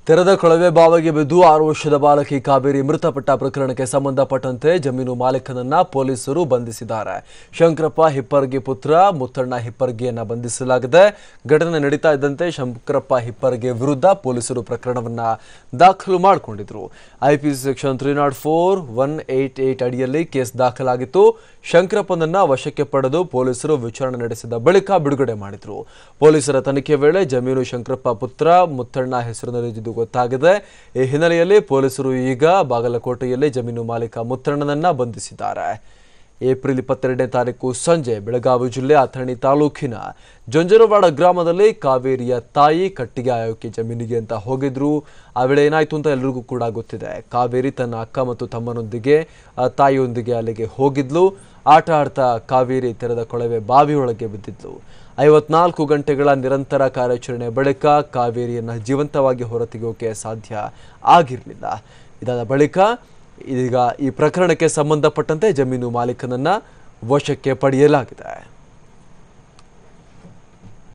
ತೆರೆದ ಕೊಳವೆ ಬಾವಿಗೆ ಬಿದ್ದು 6 ವರ್ಷದ ಬಾಲಕಿ ಕಾವೇರಿ ಮೃತಪಟ್ಟ ಪ್ರಕರಣಕ್ಕೆ ಸಂಬಂಧಪಟ್ಟಂತೆ ಜಮೀನು ಮಾಲೀಕನನ್ನ ಪೊಲೀಸರು ಬಂಧಿಸಿದ್ದಾರೆ. ಶಂಕರಪ್ಪ ಹಿಪ್ಪರ್ಗಿ ಪುತ್ರ ಮುತ್ತಣ್ಣ ಹಿಪ್ಪರ್ಗಿಯನ್ನ ಬಂಧಿಸಲಾಗಿದೆ. ಘಟನೆ ನಡೀತಾ ಇದ್ದಂತೆ ಶಂಕರಪ್ಪ ಹಿಪ್ಪರ್ಗಿ ವಿರುದ್ಧ ಪೊಲೀಸರು ಪ್ರಕರಣವನ್ನ ದಾಖಲು ಮಾಡಿಕೊಂಡಿದ್ರು. ಐಪಿಸಿ ಸೆಕ್ಷನ್ 304, 188 ಅಡಿಯಲ್ಲಿ ಕೇಸ್ ದಾಖಲಾಗಿತ್ತು. ಶಂಕರಪ್ಪನನ್ನ ವಶಕ್ಕೆ ಪಡೆದು ಪೊಲೀಸರು ವಿಚಾರಣೆ ನಡೆಸಿದ ಬಳಿಕ ಬಿಡುಗಡೆ ಮಾಡಿದ್ರು. ಪೊಲೀಸರ ತನಿಖೆ ವೇಳೆ ಜಮೀನು ಶಂಕರಪ್ಪ ಪುತ್ರ ಮುತ್ತಣ್ಣ ಹೆಸರಿನಲ್ಲಿದ್ದು ಗೊತ್ತಾಗಿದೆ. ಈ ಹಿನ್ನೆಲೆಯಲ್ಲಿ ಪೊಲೀಸರು ಈಗ ಬಾಗಲಕೋಟೆಯಲ್ಲಿ ಜಮೀನು ಮಾಲೀಕ ಮುತ್ತಣ್ಣನನ್ನ ಬಂಧಿಸಿದ್ದಾರೆ. ಏಪ್ರಿಲ್ 22ನೇ ತಾರೀಕು ಸಂಜೆ ಬೆಳಗಾವಿ ಜಿಲ್ಲೆ ಅಥಣಿ ತಾಲೂಕಿನ ಜೊಂಜರವಾಡ ಗ್ರಾಮದಲ್ಲಿ ಕಾವೇರಿಯ ತಾಯಿ ಕಟ್ಟಿಗೆ ಆಯೋಕೆ ಜಮೀನಿಗೆ ಅಂತ ಹೋಗಿದ್ರು. ಆ ವೇಳೆ ಏನಾಯ್ತು ಅಂತ ಎಲ್ಲರಿಗೂ ಕೂಡ ಗೊತ್ತಿದೆ. ಕಾವೇರಿ ತನ್ನ ಅಕ್ಕ ಮತ್ತು ತಮ್ಮನೊಂದಿಗೆ ತಾಯಿಯೊಂದಿಗೆ ಅಲ್ಲಿಗೆ ಹೋಗಿದ್ಲು. ಆಟ ಆಡ್ತಾ ಕಾವೇರಿ ತೆರೆದ ಕೊಳವೆ ಬಾವಿಯೊಳಗೆ ಬಿದ್ದಿದ್ಲು. 54 ಗಂಟೆಗಳ ನಿರಂತರ ಕಾರ್ಯಾಚರಣೆ ಬಳಿಕ ಕಾವೇರಿಯನ್ನು ಜೀವಂತವಾಗಿ ಹೊರತೆಗೆಯೋಕೆ ಸಾಧ್ಯ ಆಗಿರಲಿಲ್ಲ. ಇದಾದ ಬಳಿಕ ಈಗ ಈ ಪ್ರಕರಣಕ್ಕೆ ಸಂಬಂಧಪಟ್ಟಂತೆ ಜಮೀನು ಮಾಲೀಕನನ್ನ ವಶಕ್ಕೆ ಪಡೆಯಲಾಗಿದೆ.